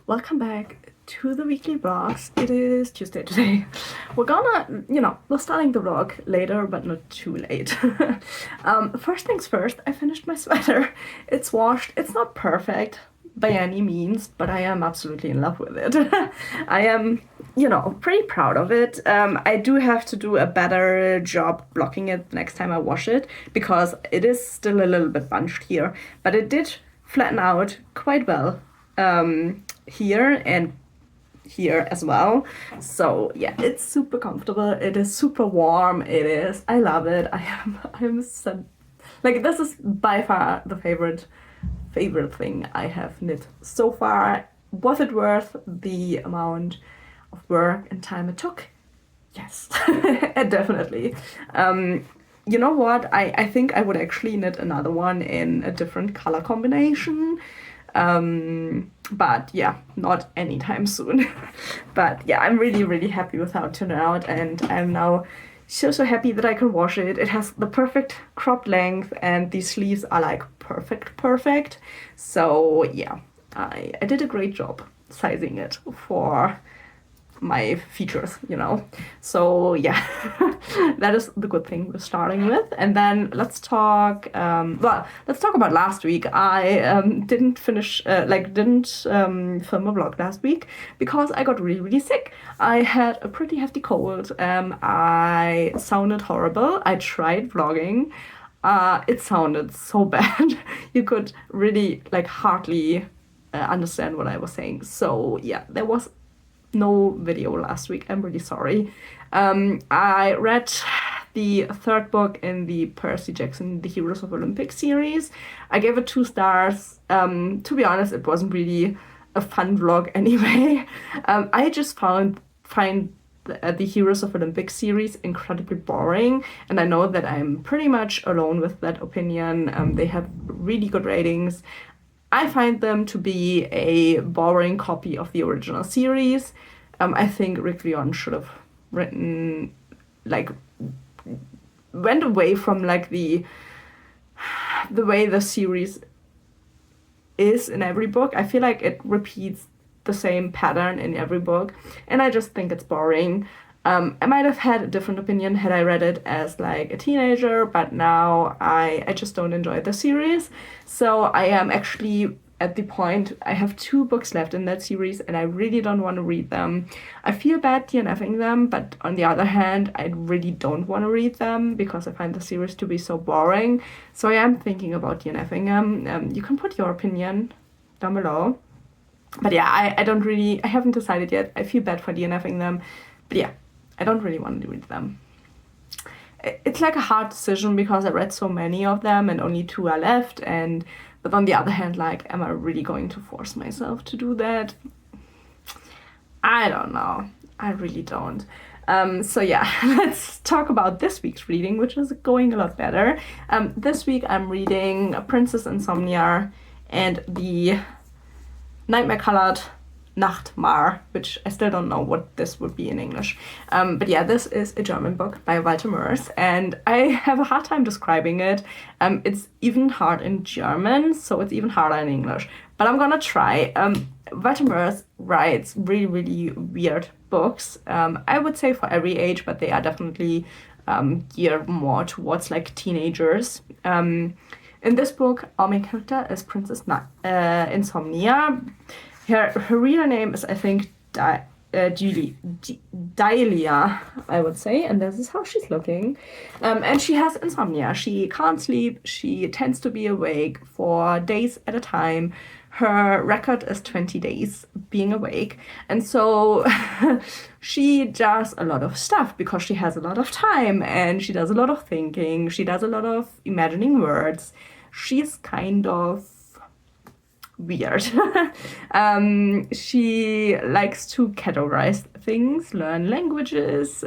Welcome back to the weekly vlogs. It is Tuesday today. We're starting the vlog later, but not too late. First things first, I finished my sweater. It's washed. It's not perfect by any means, but I am absolutely in love with it. I am, pretty proud of it. I do have to do a better job blocking it next time I wash it, because it is still a little bit bunched here, but it did flatten out quite well here and here as well. So yeah, it's super comfortable. It is super warm. I love it. I'm so, this is by far the favorite thing I have knit so far. Was it worth the amount of work and time it took? Yes, definitely. You know what? I think I would actually knit another one in a different color combination. But yeah, not anytime soon. But yeah, I'm really, really happy with how it turned out, and I'm now so happy that I can wash it. It has the perfect cropped length, and these sleeves are like perfect. So yeah, I did a great job sizing it for my features, So yeah, that is the good thing we're starting with. And then let's talk about last week. I didn't film a vlog last week because I got really, really sick. I had a pretty hefty cold. I sounded horrible. I tried vlogging. It sounded so bad. You could really hardly understand what I was saying. So yeah, there was no video last week. I'm really sorry. I read the third book in the Percy Jackson The Heroes of Olympic series. I gave it 2 stars. To be honest, it wasn't really a fun vlog anyway. I just find the Heroes of Olympic series incredibly boring, and I know that I'm pretty much alone with that opinion. They have really good ratings. I find them to be a boring copy of the original series. I think Rick Riordan should have went away from the way the series is in every book. I feel like it repeats the same pattern in every book, and I just think it's boring. I might have had a different opinion had I read it as a teenager, but now I just don't enjoy the series. So I am actually at the point, I have 2 books left in that series, and I really don't want to read them. I feel bad DNFing them, but on the other hand, I really don't want to read them because I find the series to be so boring. So I am thinking about DNFing them. You can put your opinion down below. But yeah, I haven't decided yet. I feel bad for DNFing them. But yeah, I don't really want to read them. It's a hard decision because I read so many of them and only 2 are left. But on the other hand, am I really going to force myself to do that? I don't know. I really don't. So yeah, let's talk about this week's reading, which is going a lot better. This week I'm reading Princess Insomnia and the Nightmare Colored Nachtmar, which I still don't know what this would be in English. But yeah, this is a German book by Walter Mörs, and I have a hard time describing it. It's even hard in German, so it's even harder in English. But I'm gonna try. Walter Mörs writes really, really weird books. I would say for every age, but they are definitely geared more towards teenagers. In this book, our main character is Princess Insomnia. Her real name is, I think, Dahlia, I would say, and this is how she's looking. And she has insomnia. She can't sleep. She tends to be awake for days at a time. Her record is 20 days being awake. And so she does a lot of stuff because she has a lot of time, and she does a lot of thinking. She does a lot of imagining words. She's kind of weird. She likes to categorize things, learn languages.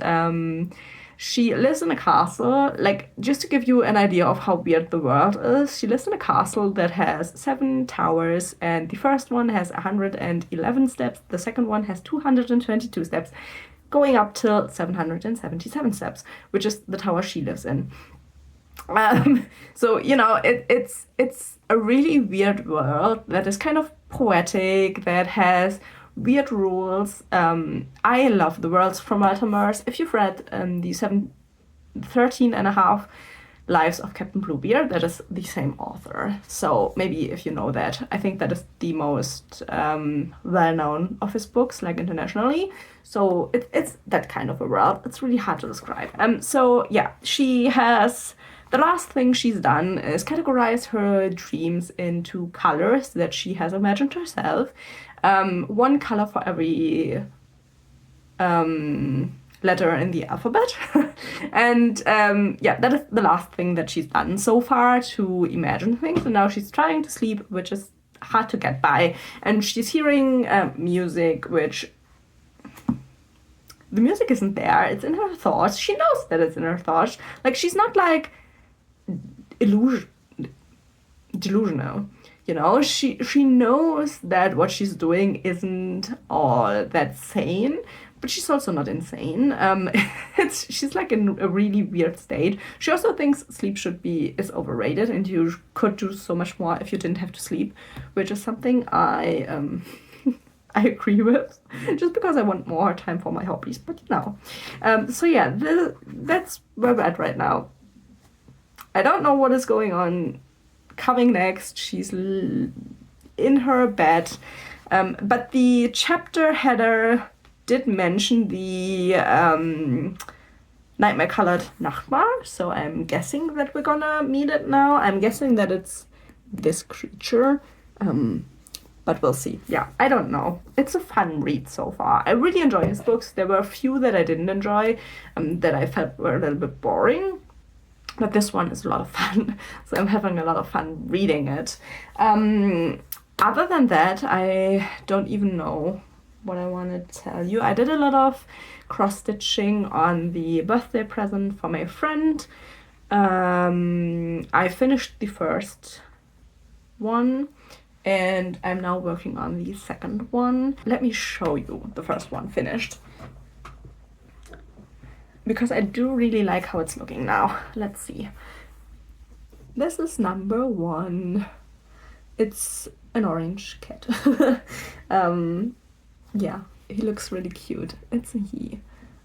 She lives in a castle. Just to give you an idea of how weird the world is, she lives in a castle that has 7 towers, and the first one has 111 steps, the second one has 222 steps, going up till 777 steps, which is the tower she lives in. So it's a really weird world that is kind of poetic, that has weird rules. I love the worlds from Altamars. If you've read the 13 and a half Lives of Captain Bluebeard, that is the same author. So maybe if you know that, I think that is the most well-known of his books, like internationally. So it's that kind of a world. It's really hard to describe. So yeah, she has, the last thing she's done is categorize her dreams into colors that she has imagined herself. One color for every letter in the alphabet. And yeah, that is the last thing that she's done so far, to imagine things. And now she's trying to sleep, which is hard to get by. And she's hearing music, which the music isn't there. It's in her thoughts. She knows that it's in her thoughts. Like, she's not like delusional. You know, she knows that what she's doing isn't all that sane, but she's also not insane. She's like in a really weird state. She also thinks sleep is overrated, and you could do so much more if you didn't have to sleep, which is something I I agree with, just because I want more time for my hobbies. But you know, so yeah, that's where we're at right now. I don't know what is going on coming next. She's in her bed, but the chapter header did mention the nightmare colored Nachtmar, so I'm guessing that we're gonna meet it now. I'm guessing that it's this creature, but we'll see. Yeah, I don't know. It's a fun read so far. I really enjoy his books. There were a few that I didn't enjoy, that I felt were a little bit boring. But this one is a lot of fun, so I'm having a lot of fun reading it. Other than that, I don't even know what I want to tell you. I did a lot of cross-stitching on the birthday present for my friend. I finished the first one, and I'm now working on the second one. Let me show you the first one finished, because I do really like how it's looking now. Let's see. This is number 1. It's an orange cat. Yeah, he looks really cute. It's a he.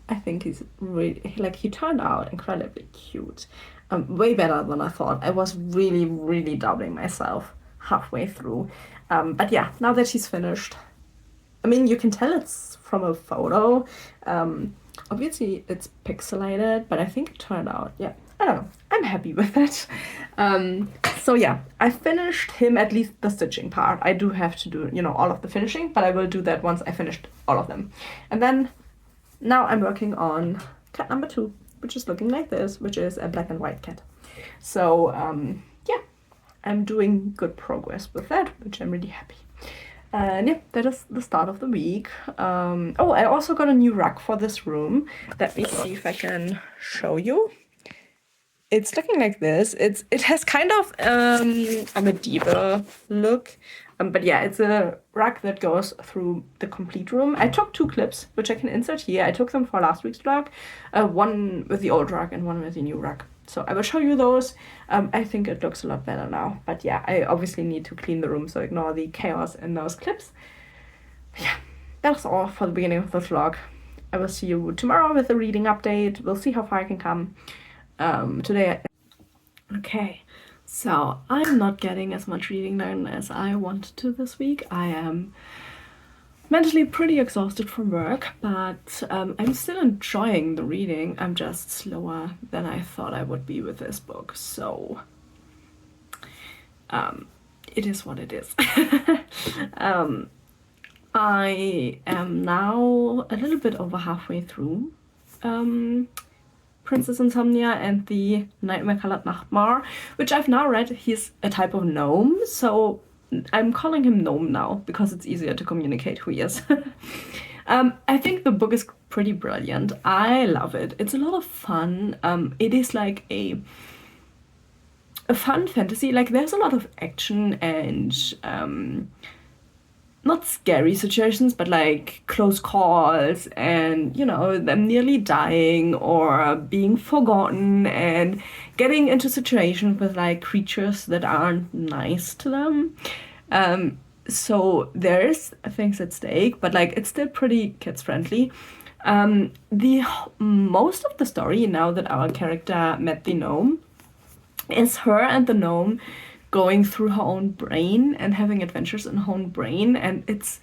I think he's really, like, he turned out incredibly cute. Way better than I thought. I was really, really doubting myself halfway through. But yeah, now that he's finished, I mean, you can tell it's from a photo. Obviously it's pixelated, but I think it turned out, yeah, I don't know. I'm happy with it. So yeah, I finished him, at least the stitching part. I do have to do, you know, all of the finishing, but I will do that once I finished all of them. And then now I'm working on cat number 2, which is looking like this, which is a black and white cat. So yeah, I'm doing good progress with that, which I'm really happy. And yeah, that is the start of the week. Oh, I also got a new rug for this room. Let me see if I can show you. It's looking like this. It has kind of a medieval look. But yeah, it's a rug that goes through the complete room. I took 2 clips, which I can insert here. I took them for last week's vlog. One with the old rug and one with the new rug. So I will show you those. I think it looks a lot better now. But yeah, I obviously need to clean the room, so ignore the chaos in those clips. Yeah, that's all for the beginning of the vlog. I will see you tomorrow with a reading update. We'll see how far I can come. Today. Okay, so I'm not getting as much reading done as I wanted to this week. I am mentally pretty exhausted from work, but I'm still enjoying the reading. I'm just slower than I thought I would be with this book, so it is what it is. I am now a little bit over halfway through Princess Insomnia and the Nightmare Colored Nachtmar, which I've now read. He's a type of gnome, so I'm calling him Gnome now because it's easier to communicate who he is. I think the book is pretty brilliant. I love it. It's a lot of fun. It is like a fun fantasy. Like, there's a lot of action and not scary situations, but like close calls and, you know, them nearly dying or being forgotten and getting into situations with like creatures that aren't nice to them. So there's things at stake, but like it's still pretty kids friendly. The most of the story, now that our character met the gnome, is her and the gnome going through her own brain and having adventures in her own brain, and it's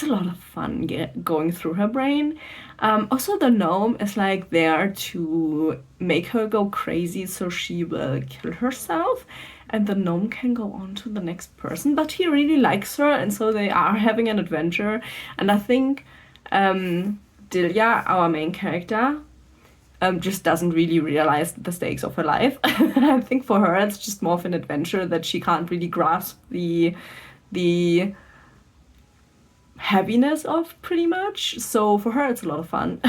a lot of fun going through her brain. Also, the gnome is like there to make her go crazy, so she will kill herself, and the gnome can go on to the next person. But he really likes her, and so they are having an adventure. And I think Dilya, our main character, just doesn't really realize the stakes of her life. I think for her it's just more of an adventure that she can't really grasp the heaviness of, pretty much. So for her it's a lot of fun.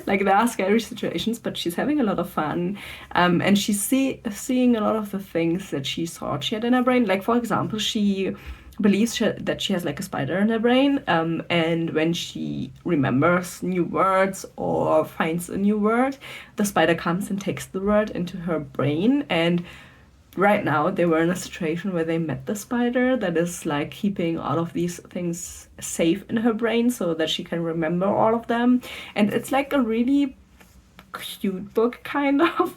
Like there are scary situations, but she's having a lot of fun, and she's seeing a lot of the things that she thought she had in her brain. Like, for example, she believes that she has like a spider in her brain, and when she remembers new words or finds a new word, the spider comes and takes the word into her brain. And right now they were in a situation where they met the spider that is like keeping all of these things safe in her brain so that she can remember all of them. And it's like a really cute book, kind of.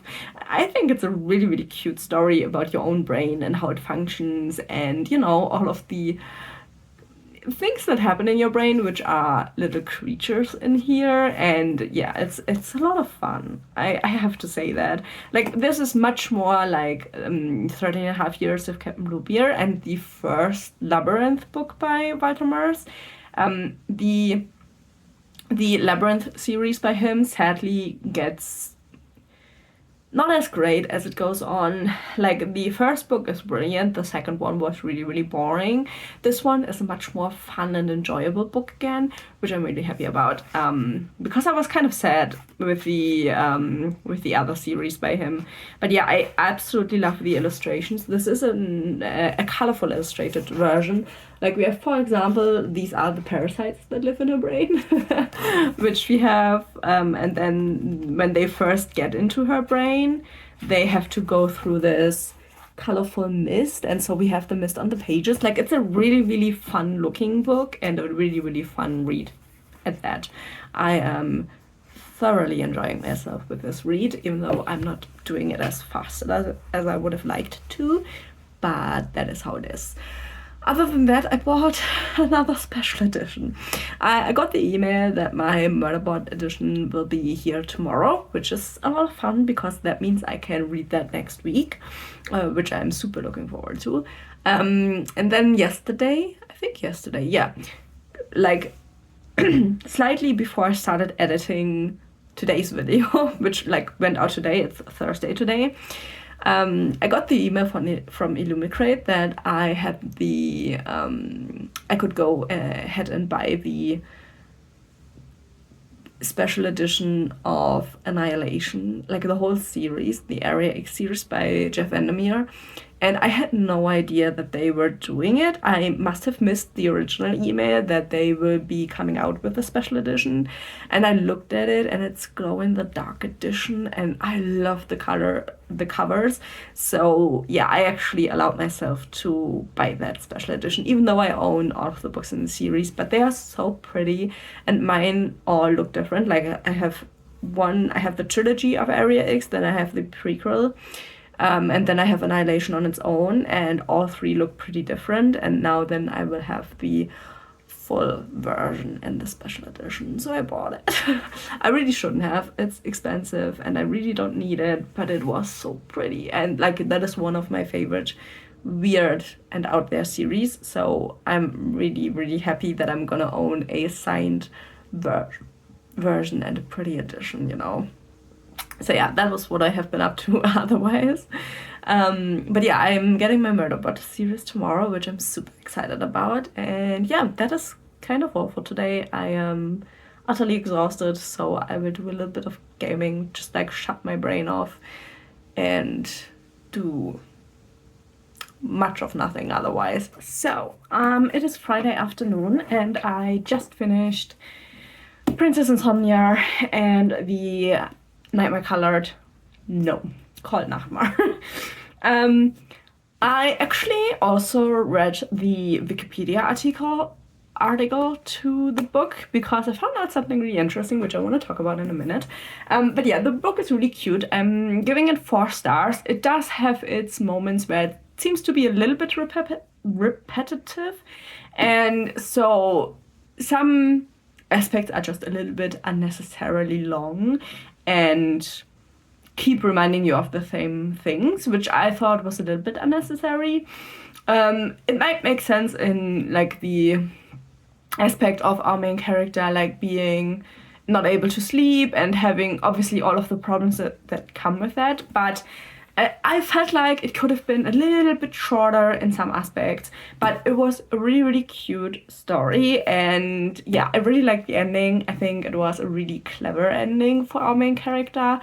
I think it's a really, really cute story about your own brain and how it functions, and you know, all of the things that happen in your brain, which are little creatures in here. And yeah, it's a lot of fun. I have to say that. Like, this is much more like 13 and a half years of Captain Bluebeard and the first Labyrinth book by Walter Mars. The Labyrinth series by him sadly gets not as great as it goes on. Like, the first book is brilliant, the second one was really, really boring. This one is a much more fun and enjoyable book again, which I'm really happy about, because I was kind of sad with the other series by him. But yeah, I absolutely love the illustrations. This is a colorful illustrated version. Like, we have, for example, these are the parasites that live in her brain, which we have, and then when they first get into her brain, they have to go through this colorful mist, and so we have the mist on the pages. Like, it's a really, really fun looking book and a really, really fun read at that. I am thoroughly enjoying myself with this read, even though I'm not doing it as fast as I would have liked to, but that is how it is. Other than that, I bought another special edition. I got the email that my Murderbot edition will be here tomorrow, which is a lot of fun because that means I can read that next week, which I'm super looking forward to. And then yesterday, yeah, like slightly before I started editing today's video, which like went out today, it's Thursday today, I got the email from Illumicrate that I had I could go ahead and buy the special edition of Annihilation, like the whole series, the Area X series by Jeff Vandermeer. And I had no idea that they were doing it. I must have missed the original email that they will be coming out with a special edition. And I looked at it, and it's glow in the dark edition, and I love the covers. So yeah, I actually allowed myself to buy that special edition, even though I own all of the books in the series. But they are so pretty, and mine all look different. Like, I have the trilogy of Area X, then I have the prequel. And then I have Annihilation on its own, and all three look pretty different. And now then I will have the full version in the special edition. So I bought it. I really shouldn't have. It's expensive and I really don't need it, but it was so pretty. And like, that is one of my favorite weird and out there series. So I'm really, really happy that I'm gonna own a signed version and a pretty edition, you know. So yeah, that was what I have been up to otherwise. But yeah, I'm getting my Murderbot series tomorrow, which I'm super excited about. And yeah, that is kind of all for today. I am utterly exhausted, so I will do a little bit of gaming, just like shut my brain off and do much of nothing otherwise. So, it is Friday afternoon and I just finished Princess Insomnia and the Nightmare Colored, no, called Nachtmar. I actually also read the Wikipedia article to the book because I found out something really interesting, which I want to talk about in a minute. But yeah, the book is really cute. I'm giving it 4 stars. It does have its moments where it seems to be a little bit repetitive, and so some aspects are just a little bit unnecessarily long and keep reminding you of the same things, which I thought was a little bit unnecessary. It might make sense in like the aspect of our main character like being not able to sleep and having obviously all of the problems that come with that, but I felt like it could have been a little bit shorter in some aspects, but it was a really, really cute story. And yeah, I really liked the ending. I think it was a really clever ending for our main character.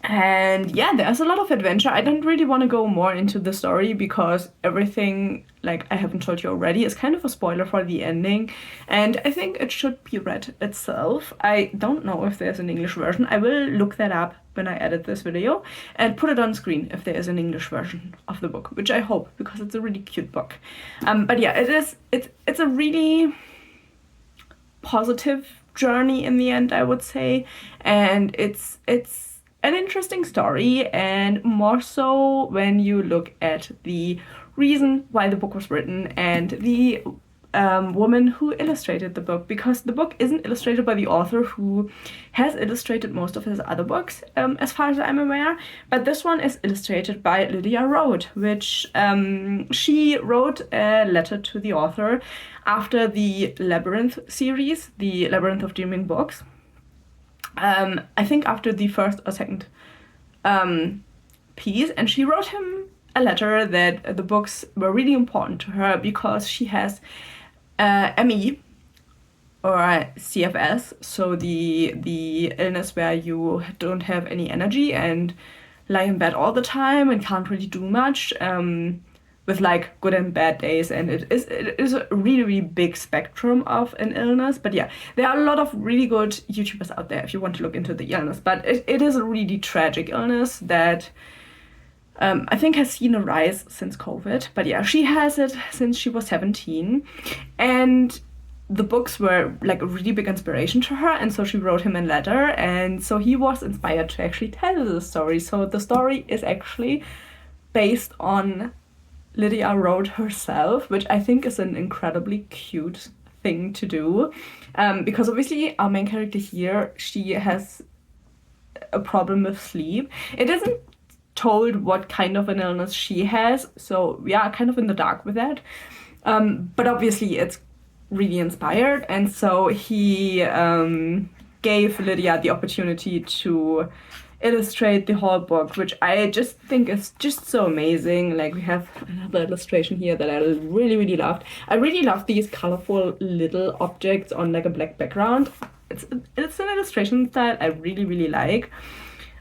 And yeah, there's a lot of adventure. I don't really want to go more into the story because everything, like I haven't told you already, is kind of a spoiler for the ending. And I think it should be read itself. I don't know if there's an English version. I will look that up when I edit this video and put it on screen if there is an English version of the book, which I hope because it's a really cute book. But yeah, it's a really positive journey in the end, I would say, and it's an interesting story, and more so when you look at the reason why the book was written and the woman who illustrated the book, because the book isn't illustrated by the author who has illustrated most of his other books, as far as I'm aware, but this one is illustrated by Lydia Road, which she wrote a letter to the author after the Labyrinth series, the Labyrinth of Dreaming books. I think after the first or second piece, and she wrote him a letter that the books were really important to her because she has ME or CFS, so the illness where you don't have any energy and lie in bed all the time and can't really do much, with like good and bad days, and it is a really, really big spectrum of an illness. But yeah, there are a lot of really good YouTubers out there if you want to look into the illness, but it is a really tragic illness that I think has seen a rise since COVID. But yeah, she has it since she was 17, and the books were like a really big inspiration to her, and so she wrote him a letter, and so he was inspired to actually tell the story. So the story is actually based on Lydia Road herself, which I think is an incredibly cute thing to do, because obviously our main character here, she has a problem with sleep. It isn't told what kind of an illness she has, so we are kind of in the dark with that, but obviously it's really inspired, and so he gave Lydia the opportunity to illustrate the whole book, which I just think is just so amazing. Like, we have another illustration here that I really, really loved. I really love these colorful little objects on like a black background. It's an illustration style I really, really like.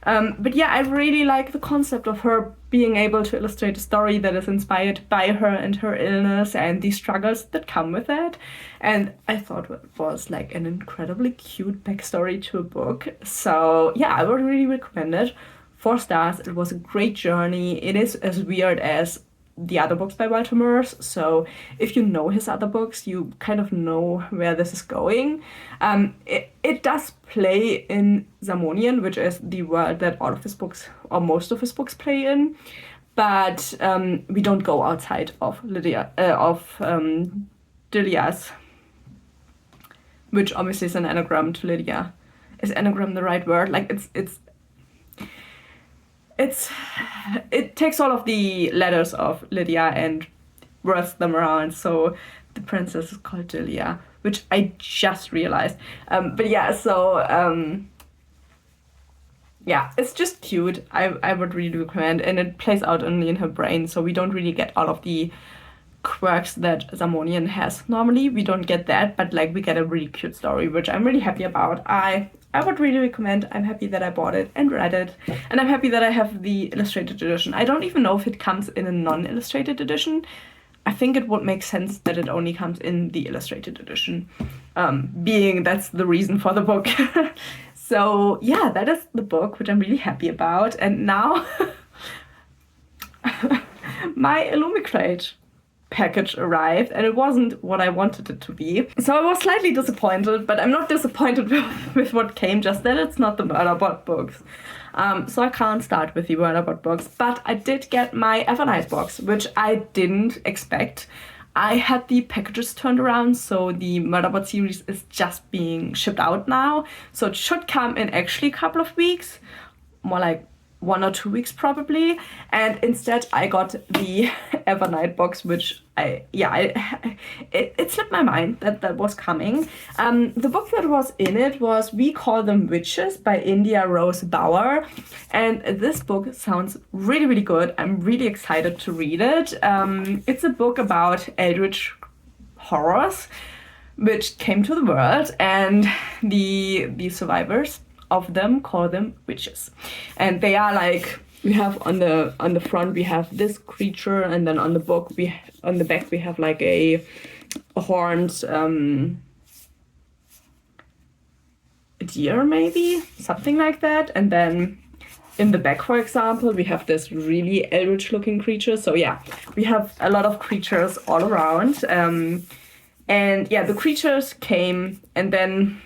But yeah, I really like the concept of her being able to illustrate a story that is inspired by her and her illness and the struggles that come with that. And I thought it was like an incredibly cute backstory to a book. So yeah, I would really recommend it. 4 stars. It was a great journey. It is as weird as the other books by Walter Mörs, so if you know his other books, you kind of know where this is going. It does play in Zamonian, which is the world that all of his books, or most of his books, play in, but we don't go outside of Dilias, which obviously is an anagram to Lydia. Is anagram the right word? Like, it takes all of the letters of Lydia and wraps them around, so the princess is called Dilia, which I just realized. But yeah, so yeah, it's just cute. I would really recommend, and it plays out only in her brain, so we don't really get all of the quirks that Zamonian has. Normally we don't get that, but like we get a really cute story, which I'm really happy about. I would really recommend. I'm happy that I bought it and read it, and I'm happy that I have the illustrated edition. I don't even know if it comes in a non-illustrated edition. I think it would make sense that it only comes in the illustrated edition, being that's the reason for the book. So yeah, that is the book, which I'm really happy about. And now my Illumicrate package arrived and it wasn't what I wanted it to be. So I was slightly disappointed, but I'm not disappointed with what came, just that it's not the Murderbot books. So I can't start with the Murderbot books, but I did get my Evernight box, which I didn't expect. I had the packages turned around, so the Murderbot series is just being shipped out now. So it should come in actually a couple of weeks, more like 1 or 2 weeks probably, and instead I got the Evernight box, which it slipped my mind that was coming. The book that was in it was We Call Them Witches by India Rose Bauer, and this book sounds really, really good. I'm really excited to read it. It's a book about eldritch horrors which came to the world, and the survivors of them call them witches, and they are like, we have on the front we have this creature, and then on the back we have like a horned deer, maybe something like that, and then in the back, for example, we have this really eldritch looking creature. So yeah, we have a lot of creatures all around, and yeah, the creatures came, and then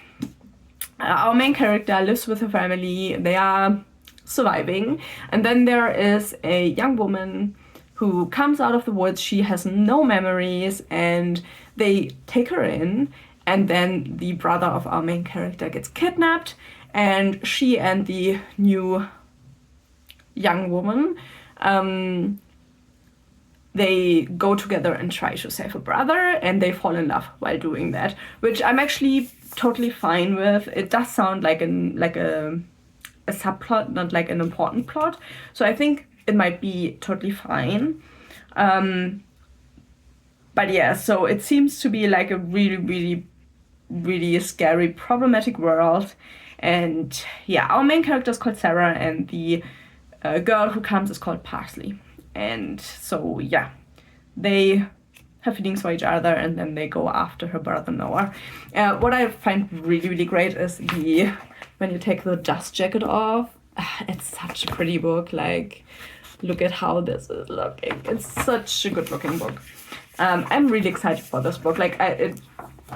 our main character lives with her family. They are surviving, and then there is a young woman who comes out of the woods. She has no memories, and they take her in, and then the brother of our main character gets kidnapped, and she and the new young woman, they go together and try to save her brother, and they fall in love while doing that, which I'm actually totally fine with. It does sound like a subplot, not like an important plot, so I think it might be totally fine. But yeah, so it seems to be like a really, really, really scary, problematic world. And yeah, our main character is called Sarah, and the girl who comes is called Parsley. And so yeah, they have feelings for each other, and then they go after her brother Noah. What I find really, really great is when you take the dust jacket off, it's such a pretty book. Like, look at how this is looking. It's such a good looking book. I'm really excited for this book. Like, I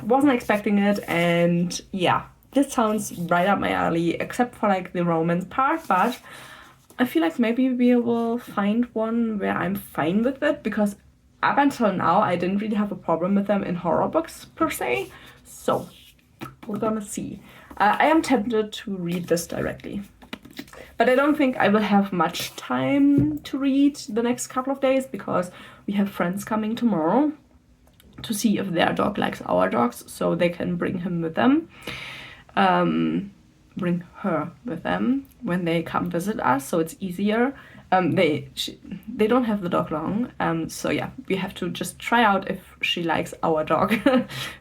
wasn't expecting it, and yeah, this sounds right up my alley, except for like the romance part, but I feel like maybe we will find one where I'm fine with it, because up until now I didn't really have a problem with them in horror books per se. So we're gonna see. I am tempted to read this directly, but I don't think I will have much time to read the next couple of days, because we have friends coming tomorrow to see if their dog likes our dogs, so they can bring him with them. Bring her with them when they come visit us, so it's easier. They don't have the dog long, so yeah, we have to just try out if she likes our dog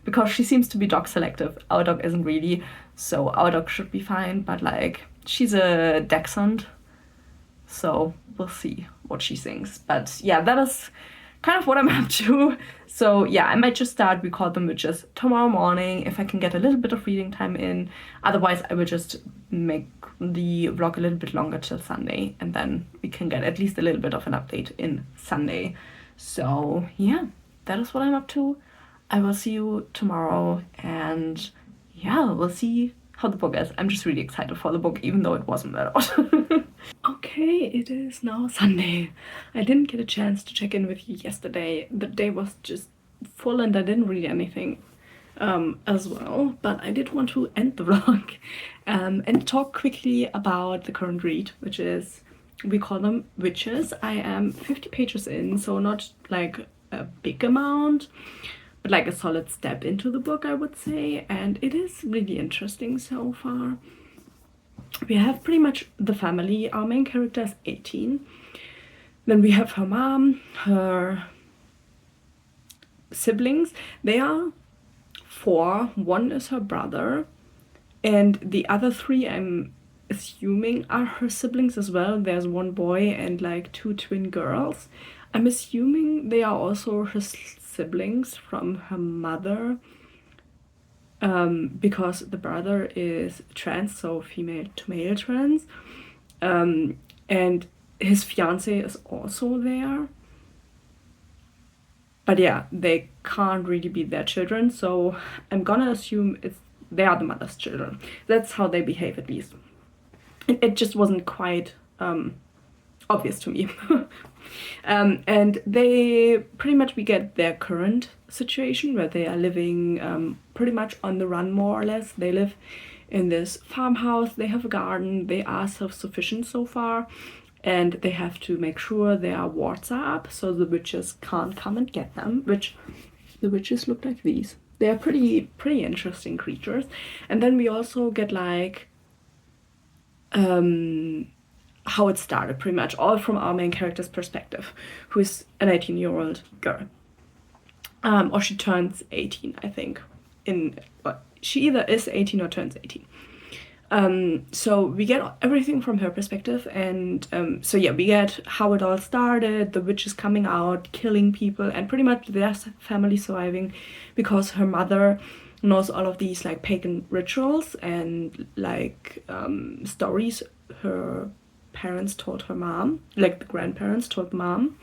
because she seems to be dog selective. Our dog isn't really, so our dog should be fine, but like, she's a dachshund, so we'll see what she thinks. But yeah, that is kind of what I'm up to. So yeah, I might just start We Call Them Witches tomorrow morning if I can get a little bit of reading time in. Otherwise, I will just make the vlog a little bit longer till Sunday, and then we can get at least a little bit of an update in Sunday. So yeah, that is what I'm up to. I will see you tomorrow, and yeah, we'll see how the book is. I'm just really excited for the book, even though it wasn't that out. Okay, it is now Sunday. I didn't get a chance to check in with you yesterday. The day was just full and I didn't read anything as well, but I did want to end the vlog and talk quickly about the current read, which is We Call Them Witches. I am 50 pages in, so not like a big amount, but like a solid step into the book, I would say, and it is really interesting so far. We have pretty much the family. Our main character is 18. Then we have her mom, her siblings. They are 4. One is her brother, and the other 3, I'm assuming, are her siblings as well. There's 1 boy and like 2 twin girls. I'm assuming they are also her siblings from her mother, because the brother is trans, so female to male trans, and his fiance is also there. But yeah, they can't really be their children, so I'm gonna assume they are the mother's children. That's how they behave, at least. It just wasn't quite obvious to me. And they pretty much, we get their current situation where they are living pretty much on the run, more or less. They live in this farmhouse, they have a garden, they are self-sufficient so far, and they have to make sure their wards are up so the witches can't come and get them, which the witches look like these. They are pretty interesting creatures. And then we also get like how it started, pretty much all from our main character's perspective, who is an 18-year-old girl. Or she turns 18, I think. She either is 18 or turns 18. So we get everything from her perspective, and so yeah, we get how it all started, the witches coming out, killing people, and pretty much their family surviving because her mother knows all of these like pagan rituals and like stories her parents told her mom, like the grandparents told mom,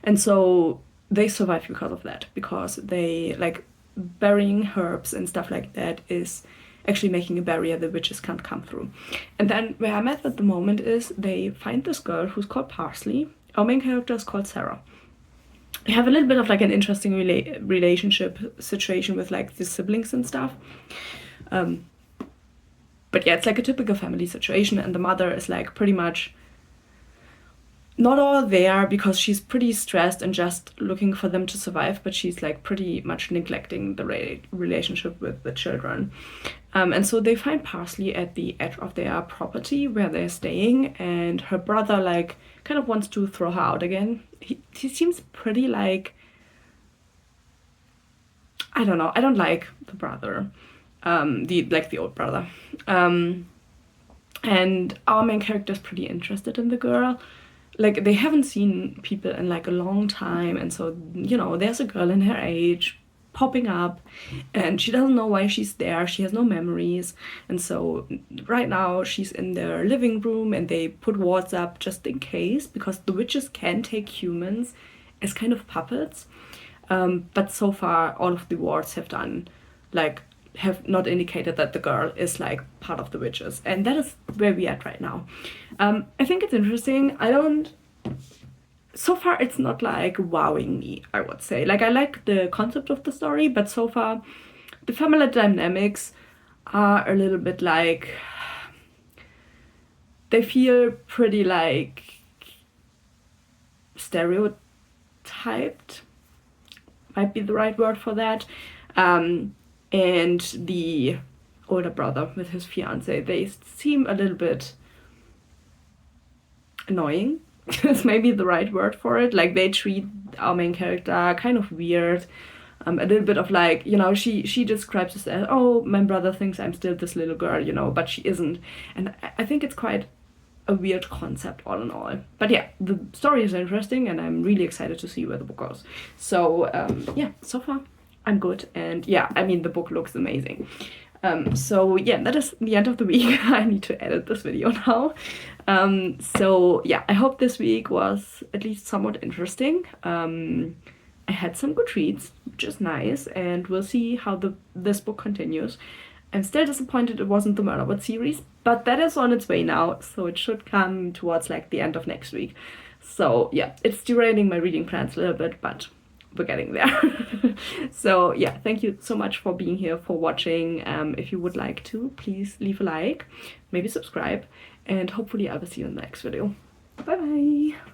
and so they survive because of that, because they like burying herbs and stuff like that is actually making a barrier the witches can't come through. And then where I'm at the moment is they find this girl who's called Parsley. Our main character is called Sarah. They have a little bit of like an interesting relationship situation with like the siblings and stuff. But yeah, it's like a typical family situation, and the mother is like pretty much not all there because she's pretty stressed and just looking for them to survive, but she's like pretty much neglecting the relationship with the children. And so they find Parsley at the edge of their property where they're staying, and her brother like kind of wants to throw her out again. He seems pretty like, I don't know, I don't like the brother, the old brother. And our main character is pretty interested in the girl. Like, they haven't seen people in like a long time, and so, you know, there's a girl in her age popping up, and she doesn't know why she's there. She has no memories, and so right now she's in their living room, and they put wards up just in case, because the witches can take humans as kind of puppets, but so far all of the wards have not indicated that the girl is like part of the witches, and that is where we are at right now. I think it's interesting. So far it's not like wowing me, I would say. Like, I like the concept of the story, but so far the family dynamics are a little bit like, they feel pretty like stereotyped, might be the right word for that. And the older brother with his fiance, they seem a little bit annoying. Is maybe the right word for it. Like, they treat our main character kind of weird. A little bit of like, you know, she describes us as, oh, my brother thinks I'm still this little girl, you know, but she isn't. And I think it's quite a weird concept all in all. But yeah, the story is interesting, and I'm really excited to see where the book goes. So yeah, so far I'm good. And yeah, I mean, the book looks amazing. So yeah, that is the end of the week. I need to edit this video now. So yeah, I hope this week was at least somewhat interesting. I had some good reads, which is nice, and we'll see how this book continues. I'm still disappointed it wasn't the Murderbot series, but that is on its way now, so it should come towards like the end of next week. So yeah, it's derailing my reading plans a little bit, but we're getting there. So yeah, thank you so much for being here, for watching. If you would like to, please leave a like, maybe subscribe, and hopefully I will see you in the next video. Bye bye!